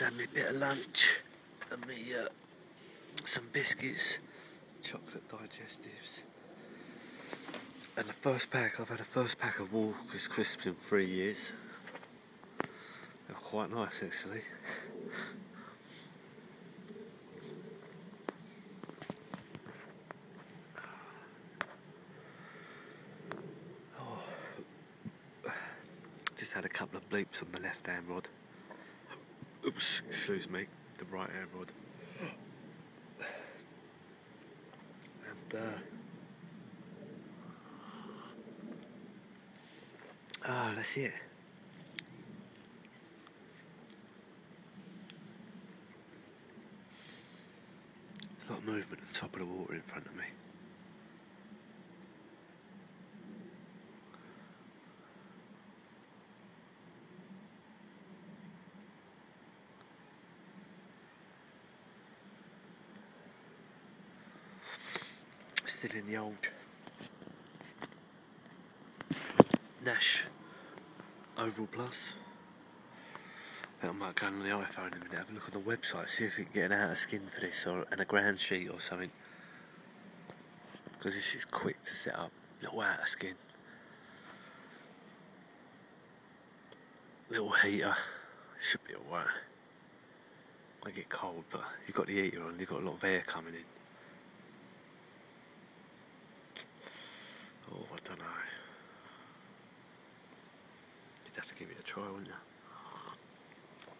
had me a bit of lunch and me some biscuits, chocolate digestives, and I've had the first pack of Walker's crisps in 3 years. They're quite nice actually. Just had a couple of bleeps on the left hand rod. Oops, excuse me, the right hand rod. And that's it. There's a lot of movement on top of the water in front of me. Still in the old Nash Oval Plus. I might go on the iPhone in a minute, have a look on the website, see if we can get an outer skin for this and a ground sheet or something. Because this is quick to set up. Little outer skin. Little heater. Should be alright. Might get cold, but you've got the heater on, you've got a lot of air coming in. Oh, I don't know. You'd have to give it a try, wouldn't you?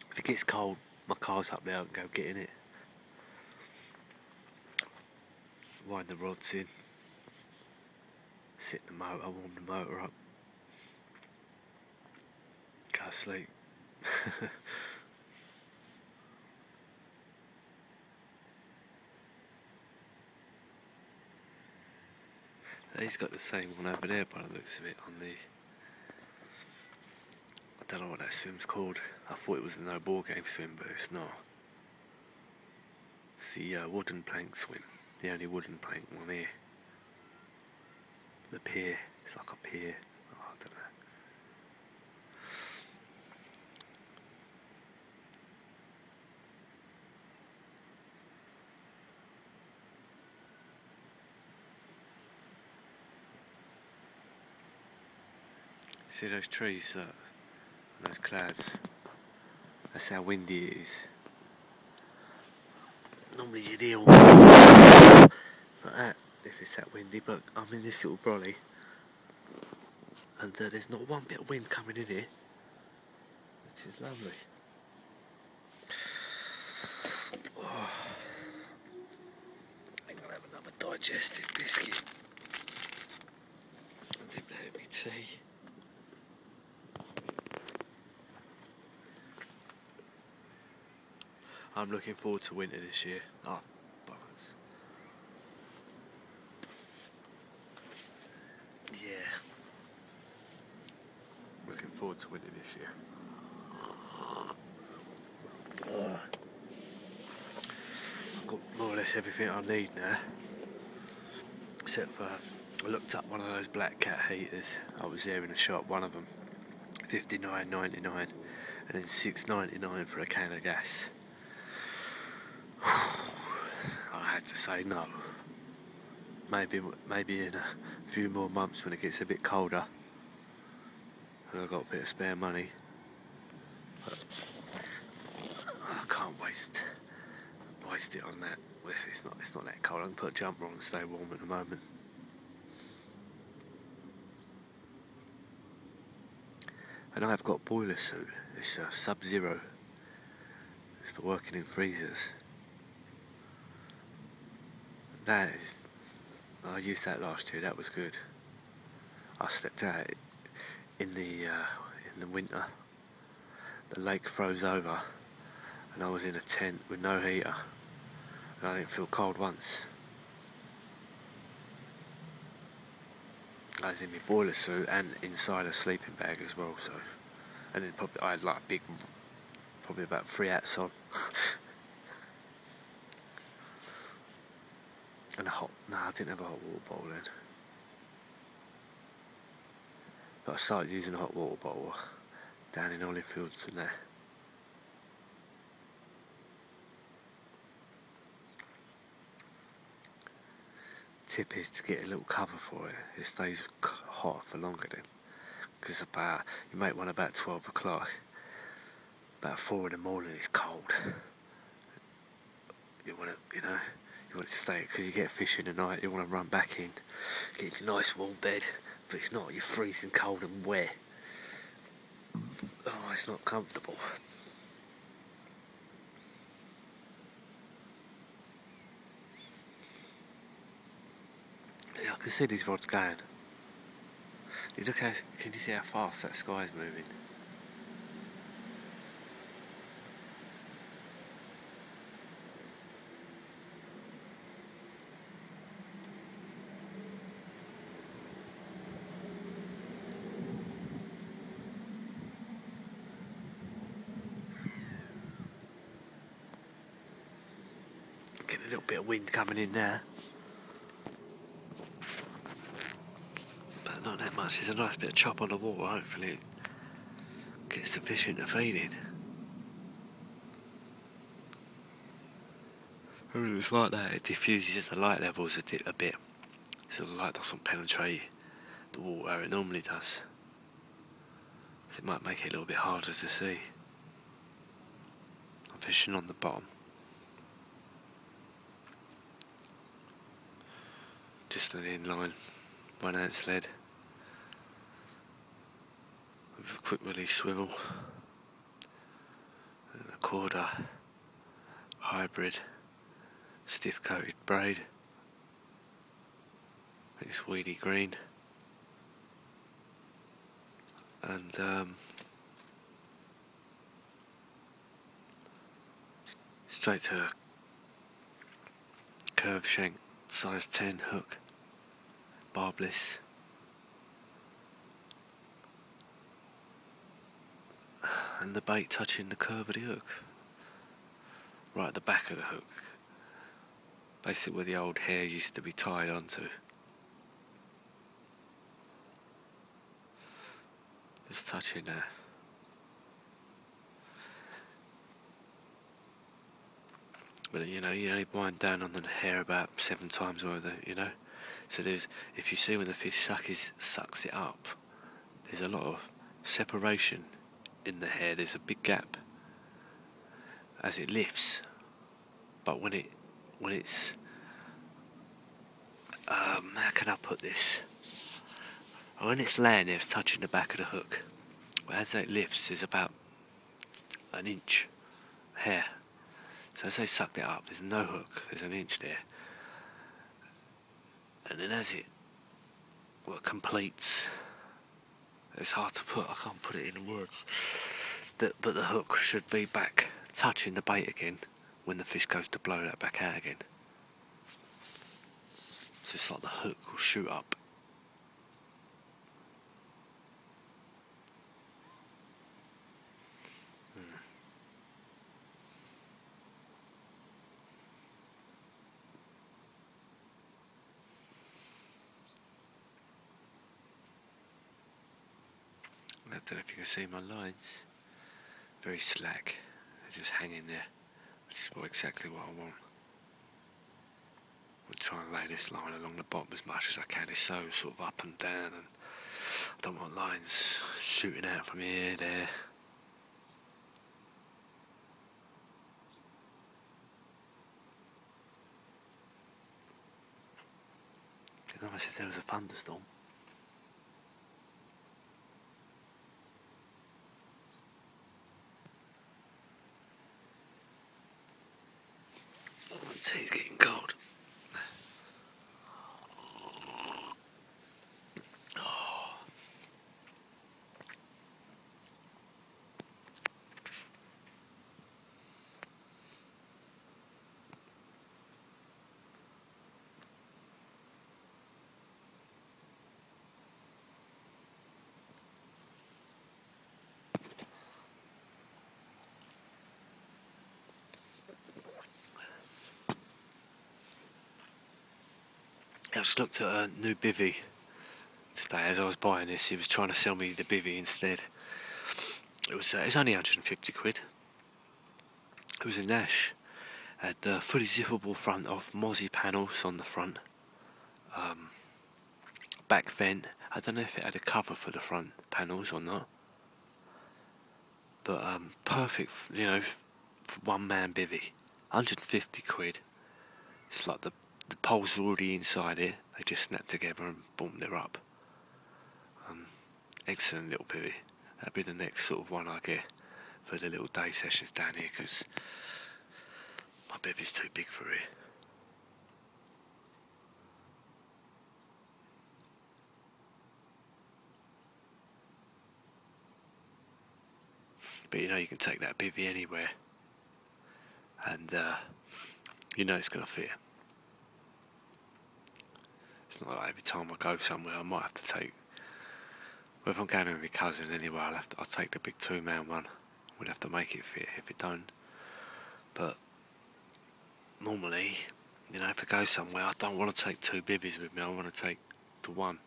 If it gets cold, my car's up there, I can go get in it. Wind the rods in. Sit in the motor, warm the motor up. Go to sleep. He's got the same one over there by the looks of it on the... I don't know what that swim's called. I thought it was a no ball game swim, but it's not. It's the wooden plank swim. The only wooden plank one here. The pier. It's like a pier. Oh, I don't know. See those trees, those clouds? That's how windy it is. Normally you'd hear like that if it's that windy, but I'm in this little brolly and there's not one bit of wind coming in here, which is lovely. Oh, I think I'll have another digestive biscuit and dip that in my tea. I'm looking forward to winter this year. Oh, bollocks. Yeah. Looking forward to winter this year. I've got more or less everything I need now. Except for, I looked up one of those black cat heaters. I was there in the shop, one of them. $59.99 and then $6.99 for a can of gas. I had to say no. Maybe in a few more months when it gets a bit colder and I've got a bit of spare money. But I can't waste it on that. It's not that cold. I can put a jumper on and stay warm at the moment. And I've got a boiler suit. It's a Sub-Zero. It's for working in freezers. I used that last year. That was good. I stepped out in the winter. The lake froze over, and I was in a tent with no heater, and I didn't feel cold once. I was in my boiler suit and inside a sleeping bag as well. So, and then I had like a big, probably about 3 hats on. And I didn't have a hot water bottle then. But I started using a hot water bottle down in Olive Fields and that. tip is to get a little cover for it. It stays hot for longer then. Because you make one about 12 o'clock. About 4 in the morning it's cold. You want it to stay, because you get fish in the night, you want to run back in, get into a nice warm bed, but it's not, you're freezing cold and wet. Oh, it's not comfortable. Yeah, I can see these rods going. Can you see how fast that sky's moving? Getting a little bit of wind coming in there. But not that much. There's a nice bit of chop on the water, hopefully it gets the fish into feeding. When it's like that, it diffuses the light levels a bit, so the light doesn't penetrate the water where it normally does. So it might make it a little bit harder to see. I'm fishing on the bottom. Just an inline 1-ounce lead with a quick release swivel and a quarter hybrid stiff coated braid. It's weedy green, and straight to a curved shank size 10 hook, barbless. And the bait touching the curve of the hook, right at the back of the hook, basically where the old hair used to be tied onto. Just touching there. But you only wind down on the hair about 7 times over, So if you see when the fish sucks it up, there's a lot of separation in the hair. There's a big gap as it lifts. But when it's how can I put this? When it's laying there, it's touching the back of the hook. But as it lifts, there's about an inch hair. So as they sucked it up, there's no hook, there's an inch there. And then as it completes, it's hard to put, I can't put it in words, but the hook should be back touching the bait again when the fish goes to blow that back out again. So it's like the hook will shoot up. I don't know if you can see my lines. Very slack. They're just hanging there. Which is exactly what I want. I'll try and lay this line along the bottom as much as I can. It's so sort of up and down, and I don't want lines shooting out from here, there. It'd be nice if there was a thunderstorm. Tea's getting cold. Oh. I just looked at a new bivvy today as I was buying this. He was trying to sell me the bivvy instead. It was only 150 quid. It was a Nash. Had fully zippable front off Mozzie panels on the front. back vent. I don't know if it had a cover for the front panels or not, but perfect, for one man bivvy. 150 quid. It's like the poles are already inside it. They just snap together and boom, they're up. Excellent little bivvy. That'll be the next sort of one I get for the little day sessions down here, because my bivvy's too big for it. But you can take that bivvy anywhere, and it's going to fit. It's not like every time I go somewhere I might have to take, well, if I'm going with my cousin anyway, I'll take the big 2-man one. We'll have to make it fit if it don't. But normally, if I go somewhere, I don't want to take 2 bivvies with me. I want to take the one.